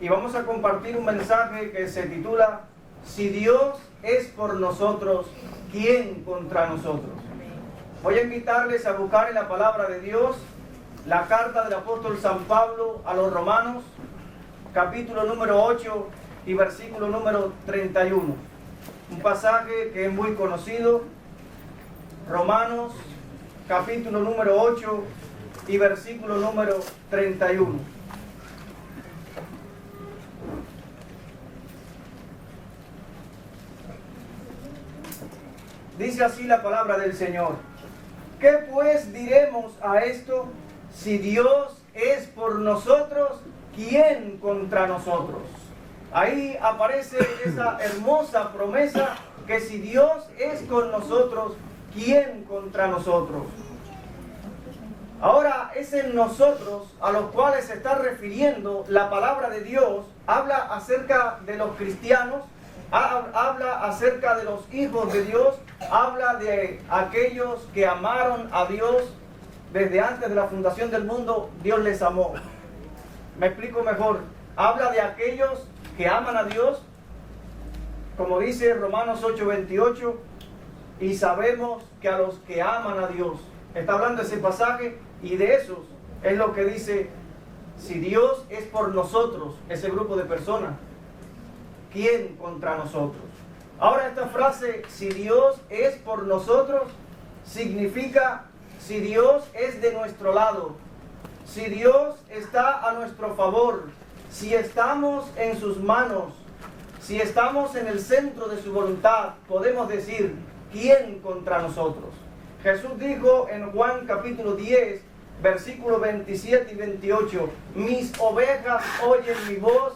y vamos a compartir un mensaje que se titula Si Dios es por nosotros, ¿quién contra nosotros? Voy a invitarles a buscar en la palabra de Dios la carta del apóstol San Pablo a los Romanos, capítulo número 8 y versículo número 31. Un pasaje que es muy conocido, Romanos, capítulo número 8 y versículo número 31. Dice así la palabra del Señor. ¿Qué pues diremos a esto? Si Dios es por nosotros, ¿quién contra nosotros? Ahí aparece esa hermosa promesa que si Dios es con nosotros, ¿quién contra nosotros? Ahora, ese nosotros a los cuales se está refiriendo la palabra de Dios habla acerca de los cristianos, habla acerca de los hijos de Dios, habla de aquellos que amaron a Dios desde antes de la fundación del mundo. Dios les amó. Me explico mejor. Habla de aquellos que aman a Dios, como dice Romanos 8:28, y sabemos que a los que aman a Dios. Está hablando ese pasaje y de esos es lo que dice, si Dios es por nosotros, ese grupo de personas, ¿quién contra nosotros? Ahora esta frase, si Dios es por nosotros, significa si Dios es de nuestro lado, si Dios está a nuestro favor, si estamos en sus manos, si estamos en el centro de su voluntad, podemos decir, ¿quién contra nosotros? Jesús dijo en Juan capítulo 10, versículos 27 y 28, mis ovejas oyen mi voz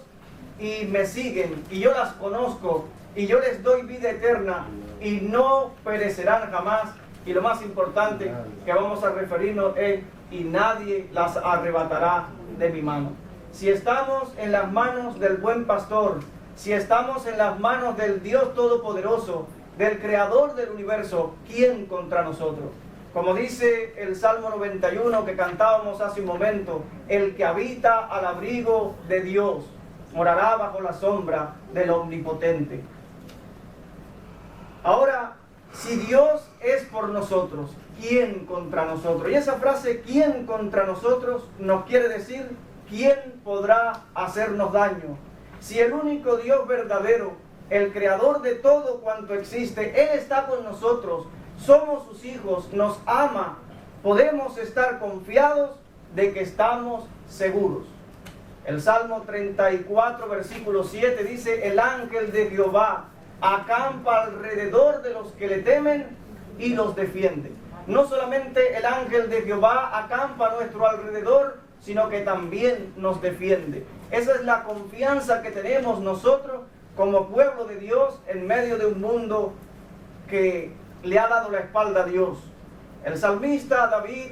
y me siguen, y yo las conozco, y yo les doy vida eterna, y no perecerán jamás. Y lo más importante que vamos a referirnos es, y nadie las arrebatará de mi mano. Si estamos en las manos del buen pastor, si estamos en las manos del Dios Todopoderoso, del Creador del universo, ¿quién contra nosotros? Como dice el Salmo 91 que cantábamos hace un momento, el que habita al abrigo de Dios morará bajo la sombra del Omnipotente. Ahora, si Dios es por nosotros, ¿quién contra nosotros? Y esa frase, ¿quién contra nosotros?, nos quiere decir, ¿quién podrá hacernos daño? Si el único Dios verdadero, el creador de todo cuanto existe, Él está con nosotros, somos sus hijos, nos ama, podemos estar confiados de que estamos seguros. El Salmo 34, versículo 7 dice, el ángel de Jehová acampa alrededor de los que le temen y los defiende. No solamente el ángel de Jehová acampa a nuestro alrededor, sino que también nos defiende. Esa es la confianza que tenemos nosotros como pueblo de Dios en medio de un mundo que le ha dado la espalda a Dios. El salmista David,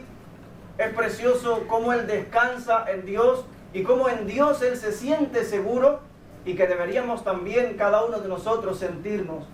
es precioso cómo él descansa en Dios y cómo en Dios él se siente seguro, y que deberíamos también cada uno de nosotros sentirnos.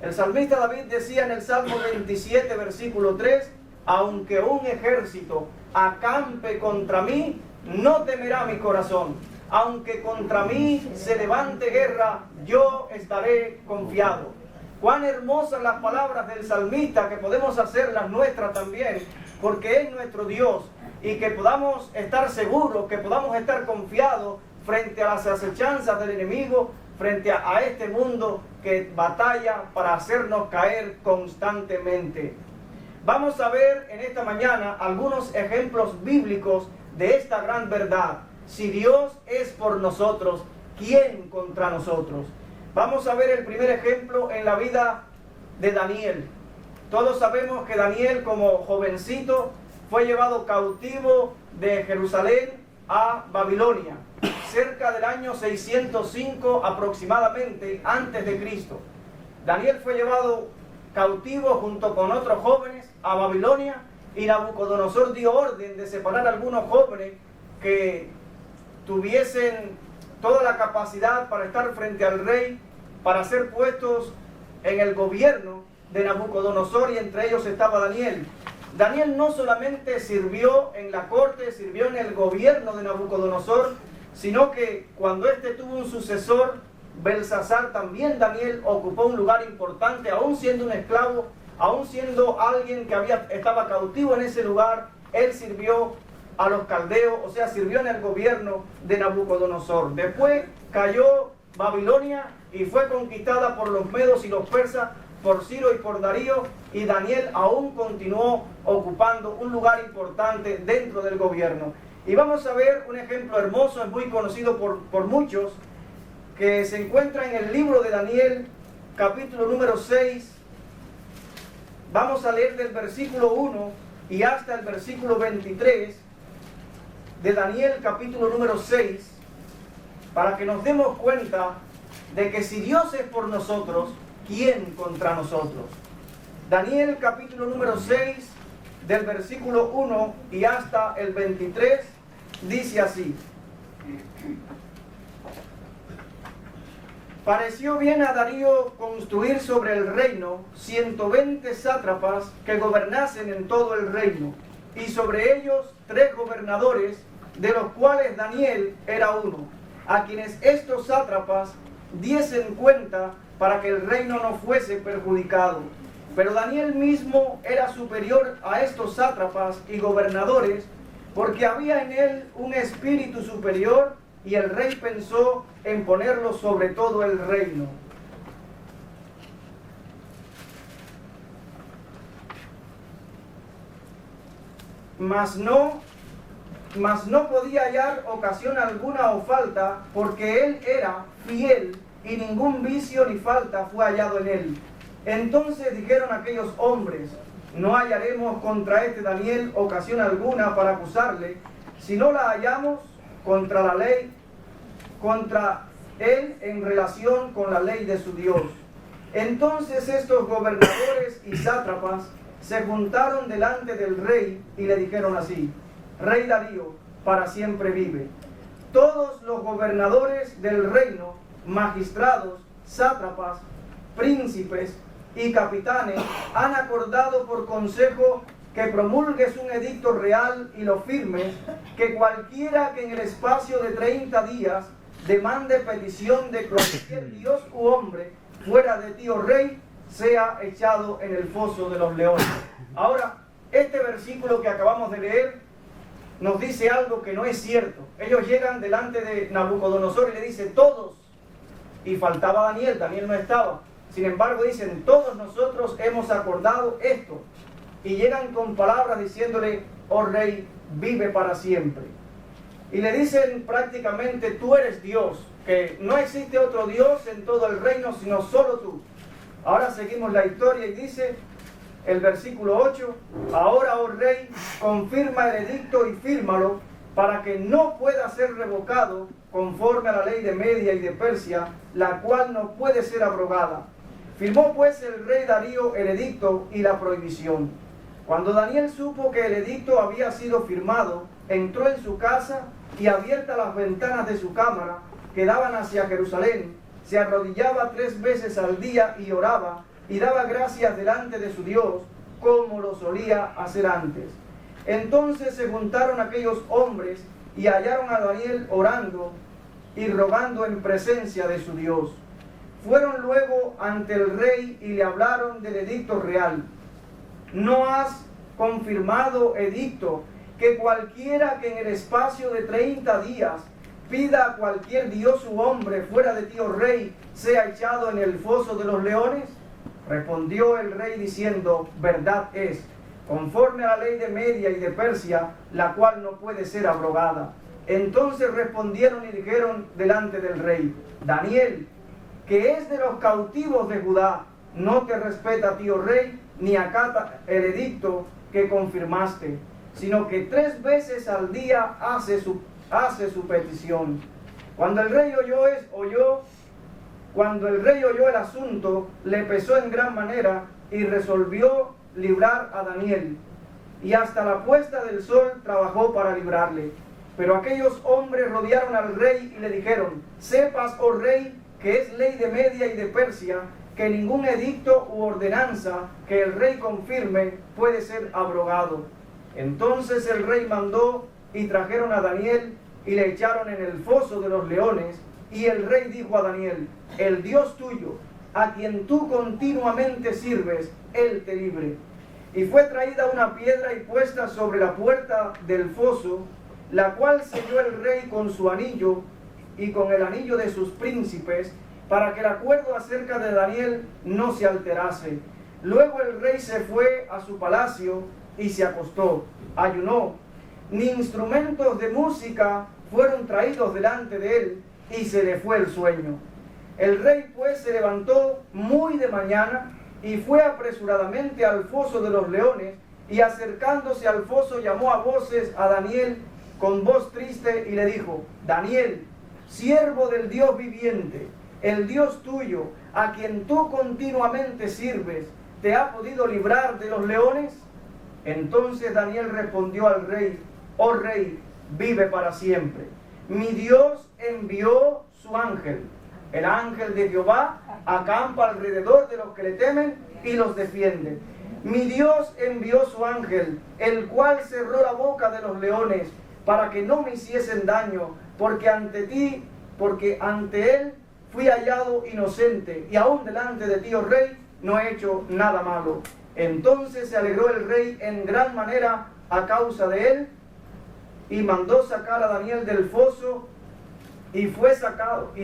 El salmista David decía en el Salmo 27, versículo 3, aunque un ejército acampe contra mí, no temerá mi corazón. Aunque contra mí se levante guerra, yo estaré confiado. Cuán hermosas las palabras del salmista, que podemos hacer las nuestras también, porque es nuestro Dios, y que podamos estar seguros, que podamos estar confiados frente a las acechanzas del enemigo, frente a este mundo que batalla para hacernos caer constantemente. Vamos a ver en esta mañana algunos ejemplos bíblicos de esta gran verdad. Si Dios es por nosotros, ¿quién contra nosotros? Vamos a ver el primer ejemplo en la vida de Daniel. Todos sabemos que Daniel, como jovencito, fue llevado cautivo de Jerusalén a Babilonia, cerca del año 605 aproximadamente antes de Cristo. Daniel fue llevado cautivo junto con otros jóvenes a Babilonia, y Nabucodonosor dio orden de separar a algunos jóvenes que tuviesen toda la capacidad para estar frente al rey, para ser puestos en el gobierno de Nabucodonosor, y entre ellos estaba Daniel. Daniel no solamente sirvió en la corte, sirvió en el gobierno de Nabucodonosor, sino que cuando éste tuvo un sucesor, Belsasar, también Daniel ocupó un lugar importante, aún siendo un esclavo, aún siendo alguien que estaba cautivo en ese lugar. Él sirvió a los caldeos, o sea, sirvió en el gobierno de Nabucodonosor. Después cayó Babilonia y fue conquistada por los medos y los persas, por Ciro y por Darío, y Daniel aún continuó ocupando un lugar importante dentro del gobierno. Y vamos a ver un ejemplo hermoso, es muy conocido por muchos, que se encuentra en el libro de Daniel, capítulo número 6. Vamos a leer del versículo 1 y hasta el versículo 23 de Daniel, capítulo número 6, para que nos demos cuenta de que si Dios es por nosotros, ¿quién contra nosotros? Daniel, capítulo número 6, del versículo 1 y hasta el 23, dice así: pareció bien a Darío construir sobre el reino 120 sátrapas que gobernasen en todo el reino, y sobre ellos 3 gobernadores, de los cuales Daniel era uno, a quienes estos sátrapas diesen cuenta para que el reino no fuese perjudicado. Pero Daniel mismo era superior a estos sátrapas y gobernadores, porque había en él un espíritu superior, y el rey pensó en ponerlo sobre todo el reino. Mas no podía hallar ocasión alguna o falta, porque él era fiel, y ningún vicio ni falta fue hallado en él. Entonces dijeron aquellos hombres: no hallaremos contra este Daniel ocasión alguna para acusarle, si no la hallamos contra la ley, contra él en relación con la ley de su Dios. Entonces estos gobernadores y sátrapas se juntaron delante del rey y le dijeron así: Rey Darío, para siempre vive. Todos los gobernadores del reino, magistrados, sátrapas, príncipes y capitanes, han acordado por consejo que promulgues un edicto real y lo firmes, que cualquiera que en el espacio de 30 días demande petición de cualquier dios u hombre fuera de ti, oh rey, sea echado en el foso de los leones. Ahora, este versículo que acabamos de leer nos dice algo que no es cierto. Ellos llegan delante de Nabucodonosor y le dicen todos, y faltaba Daniel, Daniel no estaba. Sin embargo dicen, todos nosotros hemos acordado esto, y llegan con palabras diciéndole: oh rey, vive para siempre. Y le dicen prácticamente: tú eres Dios, que no existe otro Dios en todo el reino sino solo tú. Ahora seguimos la historia y dice el versículo 8: ahora, oh rey, confirma el edicto y fírmalo, para que no pueda ser revocado conforme a la ley de Media y de Persia, la cual no puede ser abrogada. Firmó pues el rey Darío el edicto y la prohibición. Cuando Daniel supo que el edicto había sido firmado, entró en su casa y, abiertas las ventanas de su cámara que daban hacia Jerusalén, se arrodillaba 3 veces al día y oraba y daba gracias delante de su Dios, como lo solía hacer antes. Entonces se juntaron aquellos hombres y hallaron a Daniel orando y rogando en presencia de su Dios. Fueron luego ante el rey y le hablaron del edicto real. ¿No has confirmado, edicto, que cualquiera que en el espacio de 30 días pida a cualquier dios u hombre fuera de ti, oh rey, sea echado en el foso de los leones? Respondió el rey diciendo: verdad es, conforme a la ley de Media y de Persia, la cual no puede ser abrogada. Entonces respondieron y dijeron delante del rey: Daniel, que es de los cautivos de Judá, no te respeta a ti, oh rey, ni acata el edicto que confirmaste, sino que 3 veces al día hace su petición. Cuando el rey oyó el asunto, le pesó en gran manera y resolvió librar a Daniel, y hasta la puesta del sol trabajó para librarle. Pero aquellos hombres rodearon al rey y le dijeron: sepas, oh rey, que es ley de Media y de Persia, que ningún edicto u ordenanza que el rey confirme puede ser abrogado. Entonces el rey mandó y trajeron a Daniel y le echaron en el foso de los leones. Y el rey dijo a Daniel: el Dios tuyo, a quien tú continuamente sirves, él te libre. Y fue traída una piedra y puesta sobre la puerta del foso, la cual selló el rey con su anillo y con el anillo de sus príncipes, para que el acuerdo acerca de Daniel no se alterase. Luego el rey se fue a su palacio y se acostó, ayunó. Ni instrumentos de música fueron traídos delante de él, y se le fue el sueño. El rey pues se levantó muy de mañana y fue apresuradamente al foso de los leones, y acercándose al foso llamó a voces a Daniel con voz triste y le dijo: Daniel, siervo del Dios viviente, el Dios tuyo, a quien tú continuamente sirves, ¿te ha podido librar de los leones? Entonces Daniel respondió al rey: oh rey, vive para siempre. Mi Dios envió su ángel. El ángel de Jehová acampa alrededor de los que le temen y los defiende. Mi Dios envió su ángel, el cual cerró la boca de los leones, para que no me hiciesen daño, porque ante él fui hallado inocente, y aún delante de ti, oh rey, no he hecho nada malo. Entonces se alegró el rey en gran manera a causa de él, y mandó sacar a Daniel del foso, y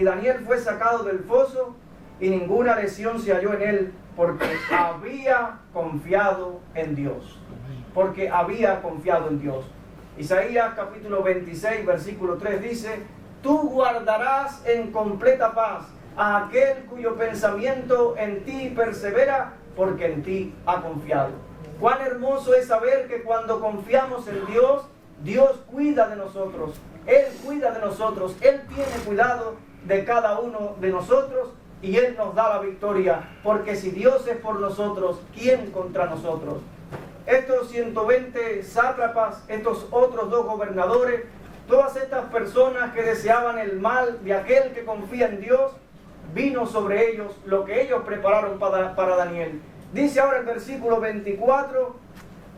Daniel fue sacado del foso, y ninguna lesión se halló en él, porque había confiado en Dios. Porque había confiado en Dios. Isaías capítulo 26, versículo 3 dice: tú guardarás en completa paz a aquel cuyo pensamiento en ti persevera, porque en ti ha confiado. Cuán hermoso es saber que cuando confiamos en Dios, Dios cuida de nosotros. Él cuida de nosotros. Él tiene cuidado de cada uno de nosotros, y Él nos da la victoria. Porque si Dios es por nosotros, ¿quién contra nosotros? Estos 120 sátrapas, estos otros 2 gobernadores, todas estas personas que deseaban el mal de aquel que confía en Dios, vino sobre ellos lo que ellos prepararon para Daniel. Dice ahora el versículo 24: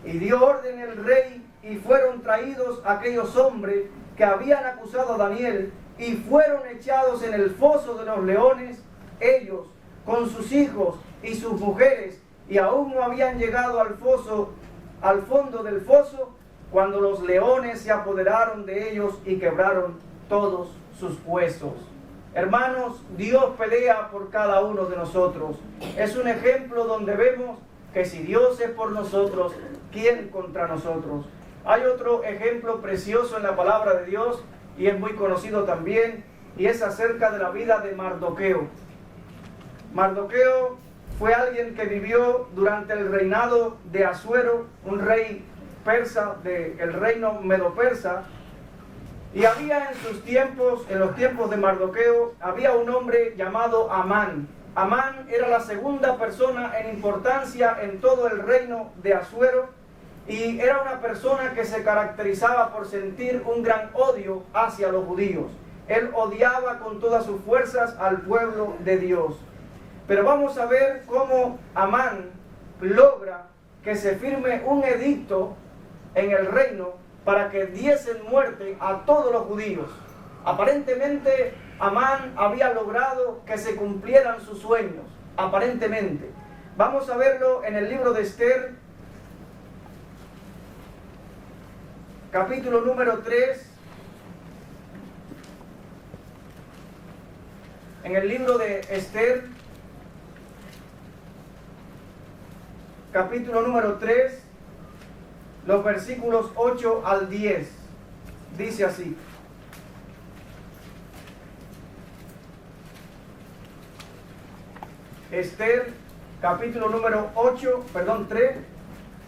y dio orden el rey, y fueron traídos aquellos hombres que habían acusado a Daniel, y fueron echados en el foso de los leones, ellos con sus hijos y sus mujeres, y aún no habían llegado al fondo del foso, cuando los leones se apoderaron de ellos y quebraron todos sus huesos. Hermanos, Dios pelea por cada uno de nosotros. Es un ejemplo donde vemos que si Dios es por nosotros, ¿quién contra nosotros? Hay otro ejemplo precioso en la palabra de Dios, y es muy conocido también, y es acerca de la vida de Mardoqueo. Mardoqueo fue alguien que vivió durante el reinado de Asuero, un rey persa del reino medo-persa, y había en los tiempos de Mardoqueo, había un hombre llamado Amán. Amán era la segunda persona en importancia en todo el reino de Asuero, y era una persona que se caracterizaba por sentir un gran odio hacia los judíos. Él odiaba con todas sus fuerzas al pueblo de Dios. Pero vamos a ver cómo Amán logra que se firme un edicto en el reino para que diesen muerte a todos los judíos. Aparentemente Amán había logrado que se cumplieran sus sueños, aparentemente. Vamos a verlo en el libro de Esther, capítulo número 3. En el libro de Esther, capítulo número 3, los versículos 8 al 10, dice así: Esther, capítulo número 3,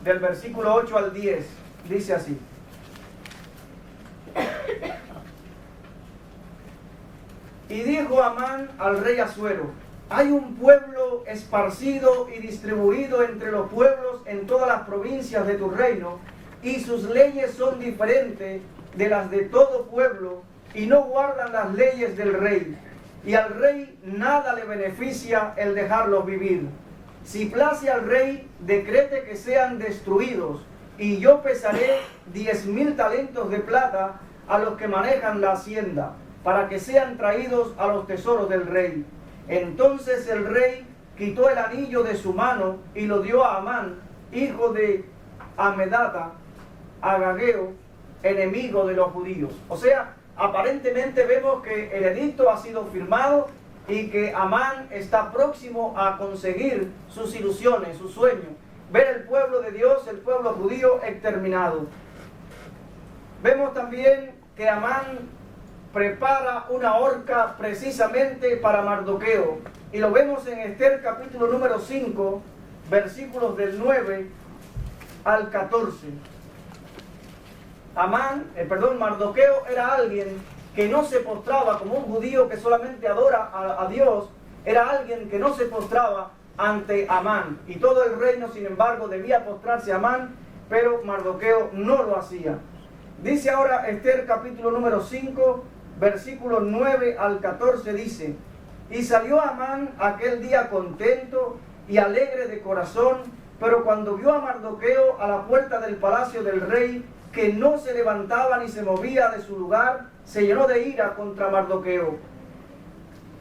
del versículo 8 al 10, dice así: y dijo Amán al rey Asuero: hay un pueblo esparcido y distribuido entre los pueblos en todas las provincias de tu reino, y sus leyes son diferentes de las de todo pueblo, y no guardan las leyes del rey, y al rey nada le beneficia el dejarlos vivir. Si place al rey, decrete que sean destruidos, y yo pesaré 10,000 talentos de plata a los que manejan la hacienda, para que sean traídos a los tesoros del rey. Entonces el rey quitó el anillo de su mano y lo dio a Amán, hijo de Amedata, agageo, enemigo de los judíos. O sea, aparentemente vemos que el edicto ha sido firmado y que Amán está próximo a conseguir sus ilusiones, sus sueños, ver el pueblo de Dios, el pueblo judío exterminado. Vemos también que Amán prepara una horca precisamente para Mardoqueo, y lo vemos en Esther capítulo número 5, versículos del 9 al 14. Mardoqueo era alguien que no se postraba como un judío que solamente adora a Dios, era alguien que no se postraba ante Amán, y todo el reino sin embargo debía postrarse a Amán, pero Mardoqueo no lo hacía. Dice ahora Esther capítulo número 5, versículos 9 al 14, dice: y salió Amán aquel día contento y alegre de corazón, pero cuando vio a Mardoqueo a la puerta del palacio del rey, que no se levantaba ni se movía de su lugar, se llenó de ira contra Mardoqueo.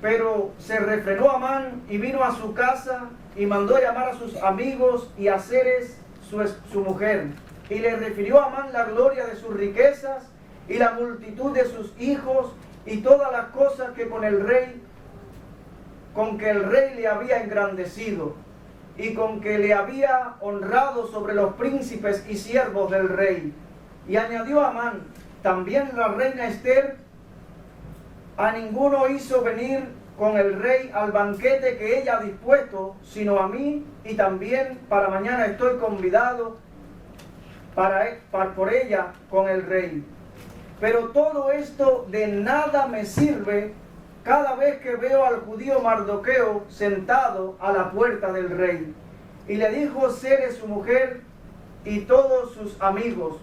Pero se refrenó Amán y vino a su casa y mandó llamar a sus amigos y a Zeres, su mujer, y le refirió a Amán la gloria de sus riquezas y la multitud de sus hijos y todas las cosas que con que el rey le había engrandecido y con que le había honrado sobre los príncipes y siervos del rey. Y añadió Amán: también la reina Esther a ninguno hizo venir con el rey al banquete que ella ha dispuesto, sino a mí, y también para mañana estoy convidado por ella con el rey. Pero todo esto de nada me sirve cada vez que veo al judío Mardoqueo sentado a la puerta del rey. Y le dijo Zeres su mujer y todos sus amigos: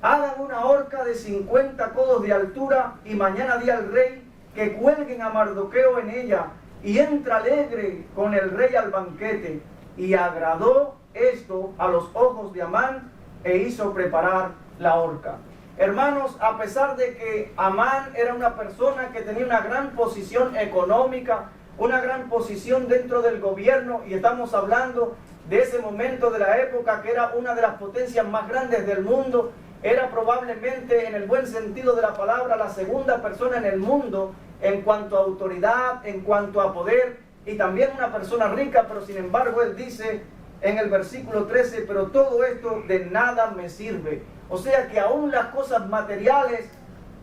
hagan una horca de 50 codos de altura y mañana di al rey que cuelguen a Mardoqueo en ella, y entra alegre con el rey al banquete. Y agradó esto a los ojos de Amán e hizo preparar la horca. Hermanos, a pesar de que Amán era una persona que tenía una gran posición económica, una gran posición dentro del gobierno, y estamos hablando de ese momento de la época que era una de las potencias más grandes del mundo, era probablemente, en el buen sentido de la palabra, la segunda persona en el mundo en cuanto a autoridad, en cuanto a poder, y también una persona rica, pero sin embargo él dice en el versículo 13: pero todo esto de nada me sirve. O sea que aún las cosas materiales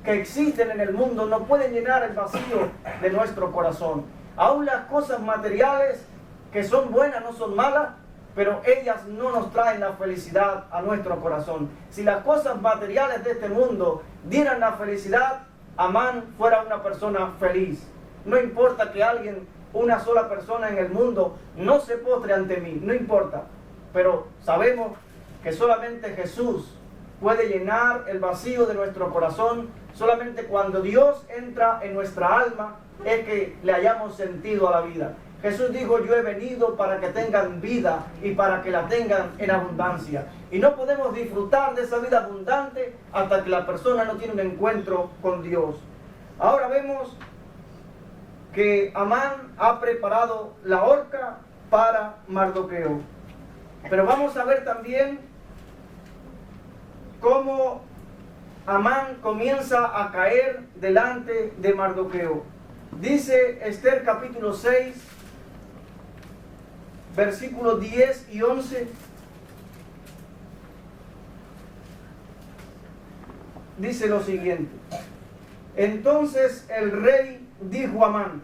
que existen en el mundo no pueden llenar el vacío de nuestro corazón. Aún las cosas materiales que son buenas, no son malas, pero ellas no nos traen la felicidad a nuestro corazón. Si las cosas materiales de este mundo dieran la felicidad, Amán fuera una persona feliz. No importa que alguien, una sola persona en el mundo, no se postre ante mí, no importa. Pero sabemos que solamente Jesús puede llenar el vacío de nuestro corazón. Solamente cuando Dios entra en nuestra alma es que le hayamos sentido a la vida. Jesús dijo: yo he venido para que tengan vida y para que la tengan en abundancia. Y no podemos disfrutar de esa vida abundante hasta que la persona no tiene un encuentro con Dios. Ahora vemos que Amán ha preparado la horca para Mardoqueo. Pero vamos a ver también cómo Amán comienza a caer delante de Mardoqueo. Dice Esther capítulo 6, versículos 10 y 11. Dice lo siguiente: entonces el rey dijo a Amán: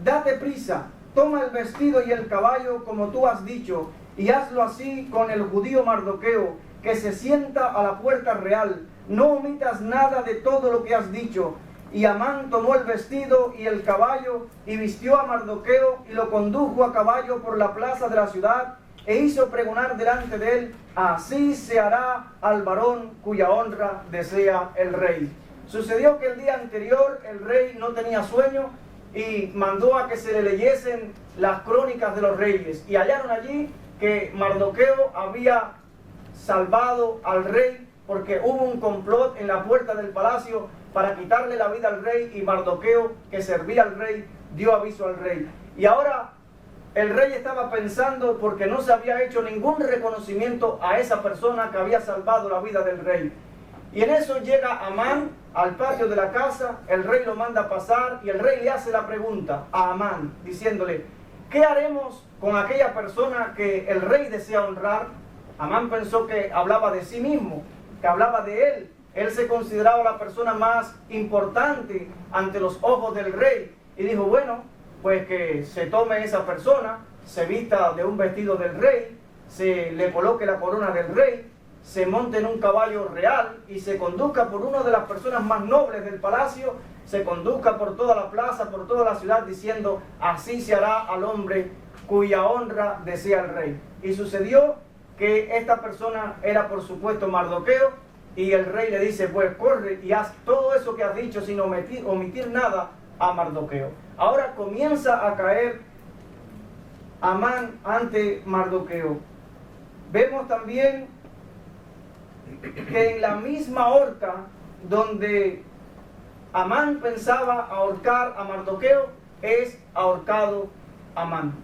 date prisa, toma el vestido y el caballo como tú has dicho, y hazlo así con el judío Mardoqueo, que se sienta a la puerta real. No omitas nada de todo lo que has dicho. Y Amán tomó el vestido y el caballo, y vistió a Mardoqueo, y lo condujo a caballo por la plaza de la ciudad, e hizo pregonar delante de él: así se hará al varón cuya honra desea el rey. Sucedió que el día anterior el rey no tenía sueño, y mandó a que se le leyesen las crónicas de los reyes, y hallaron allí que Mardoqueo había salvado al rey porque hubo un complot en la puerta del palacio para quitarle la vida al rey, y Mardoqueo, que servía al rey, dio aviso al rey. Y ahora el rey estaba pensando, porque no se había hecho ningún reconocimiento a esa persona que había salvado la vida del rey. Y en eso llega Amán al patio de la casa, el rey lo manda pasar y el rey le hace la pregunta a Amán, diciéndole: ¿qué haremos con aquella persona que el rey desea honrar? Amán pensó que hablaba de sí mismo, que hablaba de él. Él se consideraba la persona más importante ante los ojos del rey. Y dijo: bueno, pues que se tome esa persona, se vista de un vestido del rey, se le coloque la corona del rey, se monte en un caballo real y se conduzca por una de las personas más nobles del palacio, se conduzca por toda la plaza, por toda la ciudad, diciendo: así se hará al hombre cuya honra desea el rey. Y sucedió que esta persona era, por supuesto, Mardoqueo, y el rey le dice: pues corre y haz todo eso que has dicho sin omitir nada a Mardoqueo. Ahora comienza a caer Amán ante Mardoqueo. Vemos también que en la misma horca donde Amán pensaba ahorcar a Mardoqueo, es ahorcado Amán.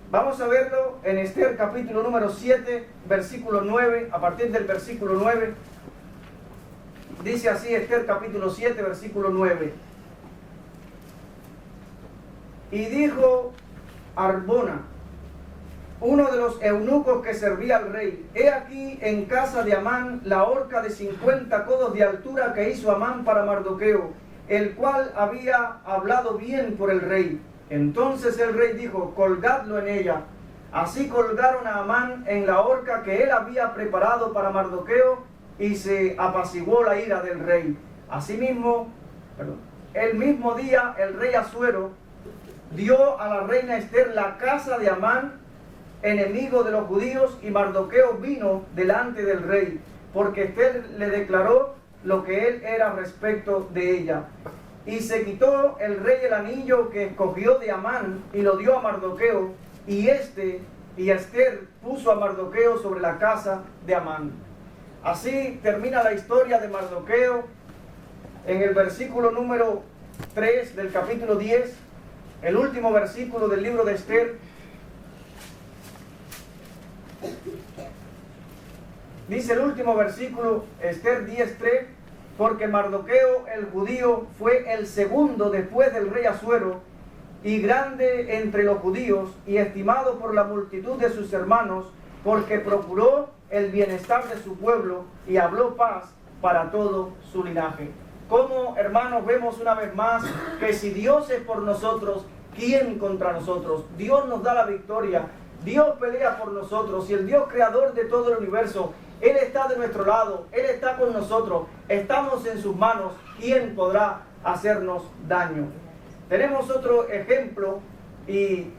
Vamos a verlo en Esther capítulo número 7, versículo 9, a partir del versículo 9. Dice así Esther capítulo 7, versículo 9. Y dijo Arbona, uno de los eunucos que servía al rey: he aquí en casa de Amán la horca de 50 codos de altura que hizo Amán para Mardoqueo, el cual había hablado bien por el rey. Entonces el rey dijo: colgadlo en ella. Así colgaron a Amán en la horca que él había preparado para Mardoqueo, y se apaciguó la ira del rey. Asimismo, el mismo día el rey Asuero dio a la reina Esther la casa de Amán, enemigo de los judíos, y Mardoqueo vino delante del rey, porque Esther le declaró lo que él era respecto de ella. Y se quitó el rey el anillo que escogió de Amán y lo dio a Mardoqueo, y Esther puso a Mardoqueo sobre la casa de Amán. Así termina la historia de Mardoqueo en el versículo número 3 del capítulo 10, el último versículo del libro de Esther. Dice el último versículo, Esther 10:3: porque Mardoqueo el judío fue el segundo después del rey Asuero, y grande entre los judíos, y estimado por la multitud de sus hermanos, porque procuró el bienestar de su pueblo, y habló paz para todo su linaje. Como, hermanos, vemos una vez más que si Dios es por nosotros, ¿quién contra nosotros? Dios nos da la victoria, Dios pelea por nosotros, y el Dios creador de todo el universo, Él está de nuestro lado, Él está con nosotros, estamos en sus manos. ¿Quién podrá hacernos daño? Tenemos otro ejemplo, y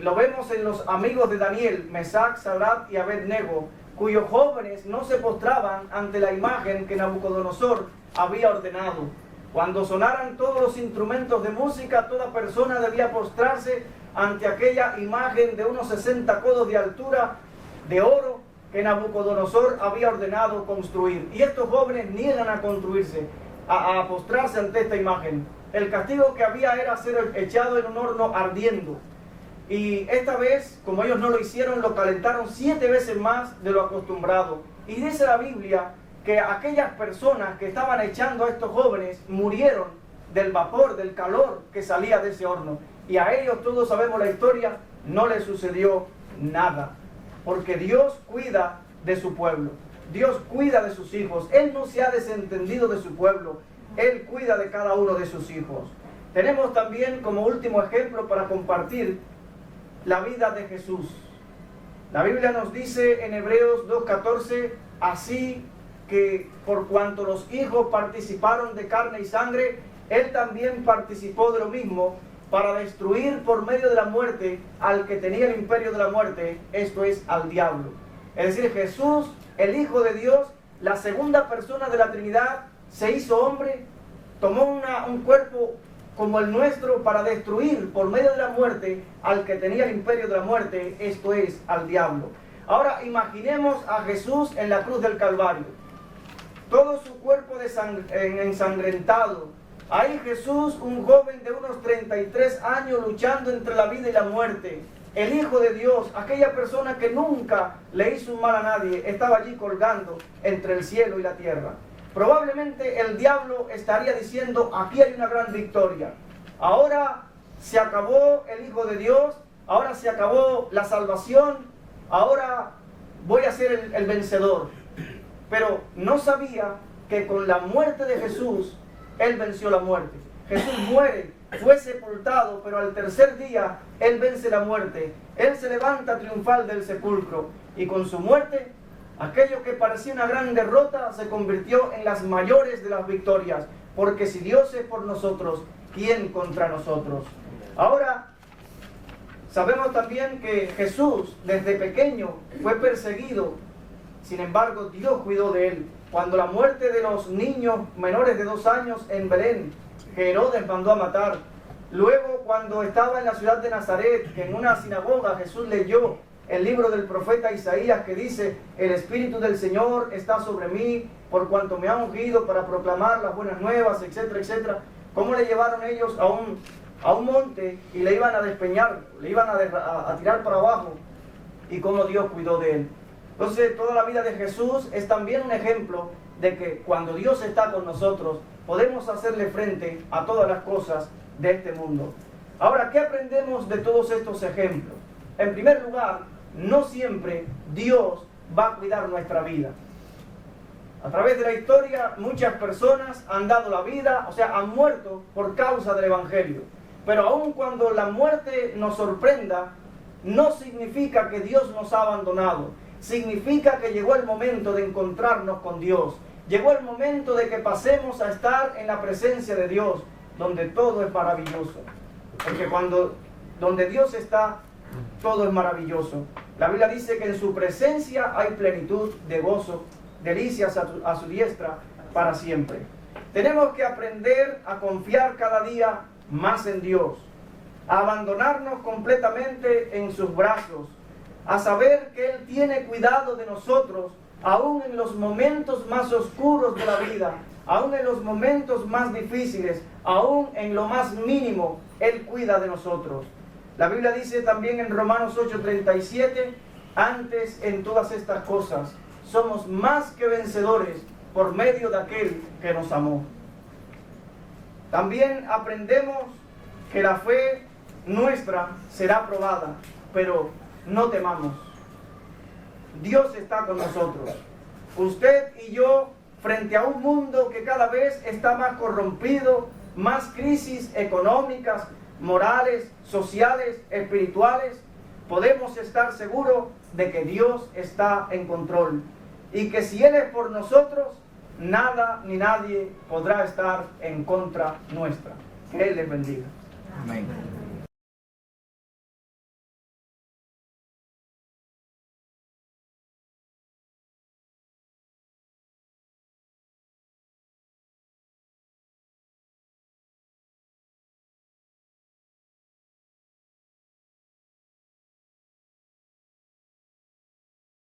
lo vemos en los amigos de Daniel, Mesac, Sadrach y Abednego, cuyos jóvenes no se postraban ante la imagen que Nabucodonosor había ordenado. Cuando sonaran todos los instrumentos de música, toda persona debía postrarse ante aquella imagen de unos 60 codos de altura, de oro, que Nabucodonosor había ordenado construir. Y estos jóvenes niegan a construirse, a postrarse ante esta imagen. El castigo que había era ser echado en un horno ardiendo. Y esta vez, como ellos no lo hicieron, lo calentaron 7 veces más de lo acostumbrado. Y dice la Biblia que aquellas personas que estaban echando a estos jóvenes murieron del vapor, del calor que salía de ese horno. Y a ellos, todos sabemos la historia, no les sucedió nada. Porque Dios cuida de su pueblo. Dios cuida de sus hijos. Él no se ha desentendido de su pueblo. Él cuida de cada uno de sus hijos. Tenemos también como último ejemplo para compartir la vida de Jesús. La Biblia nos dice en Hebreos 2:14: así que por cuanto los hijos participaron de carne y sangre, Él también participó de lo mismo, para destruir por medio de la muerte al que tenía el imperio de la muerte, esto es, al diablo. Es decir, Jesús, el Hijo de Dios, la segunda persona de la Trinidad, se hizo hombre, tomó un cuerpo como el nuestro para destruir por medio de la muerte al que tenía el imperio de la muerte, esto es, al diablo. Ahora imaginemos a Jesús en la cruz del Calvario. Todo su cuerpo ensangrentado. Ahí Jesús, un joven de unos 33 años luchando entre la vida y la muerte. El Hijo de Dios, aquella persona que nunca le hizo un mal a nadie, estaba allí colgando entre el cielo y la tierra. Probablemente el diablo estaría diciendo, aquí hay una gran victoria. Ahora se acabó el Hijo de Dios, ahora se acabó la salvación, ahora voy a ser el vencedor. Pero no sabía que con la muerte de Jesús, Él venció la muerte. Jesús muere, fue sepultado, pero al tercer día Él vence la muerte. Él se levanta triunfal del sepulcro y con su muerte, aquello que parecía una gran derrota se convirtió en las mayores de las victorias. Porque si Dios es por nosotros, ¿quién contra nosotros? Ahora, sabemos también que Jesús desde pequeño fue perseguido. Sin embargo, Dios cuidó de Él. Cuando la muerte de los niños menores de 2 años en Belén, que Herodes mandó a matar. Luego, cuando estaba en la ciudad de Nazaret, que en una sinagoga Jesús leyó el libro del profeta Isaías que dice, el Espíritu del Señor está sobre mí, por cuanto me ha ungido para proclamar las buenas nuevas, etcétera, etcétera. ¿Cómo le llevaron ellos a un monte y le iban a despeñar, le iban a tirar para abajo? Y cómo Dios cuidó de él. Entonces, toda la vida de Jesús es también un ejemplo de que cuando Dios está con nosotros, podemos hacerle frente a todas las cosas de este mundo. Ahora, ¿qué aprendemos de todos estos ejemplos? En primer lugar, no siempre Dios va a cuidar nuestra vida. A través de la historia, muchas personas han dado la vida, o sea, han muerto por causa del Evangelio. Pero aun cuando la muerte nos sorprenda, no significa que Dios nos ha abandonado. Significa que llegó el momento de encontrarnos con Dios. Llegó el momento de que pasemos a estar en la presencia de Dios, donde todo es maravilloso. Porque donde Dios está, todo es maravilloso. La Biblia dice que en su presencia hay plenitud de gozo, delicias a su diestra para siempre. Tenemos que aprender a confiar cada día más en Dios, a abandonarnos completamente en sus brazos, a saber que Él tiene cuidado de nosotros, aún en los momentos más oscuros de la vida, aún en los momentos más difíciles, aún en lo más mínimo, Él cuida de nosotros. La Biblia dice también en Romanos 8:37, antes en todas estas cosas, somos más que vencedores por medio de aquel que nos amó. También aprendemos que la fe nuestra será probada, pero no temamos. Dios está con nosotros. Usted y yo, frente a un mundo que cada vez está más corrompido, más crisis económicas, morales, sociales, espirituales, podemos estar seguros de que Dios está en control y que si Él es por nosotros, nada ni nadie podrá estar en contra nuestra. Que Él les bendiga. Amén.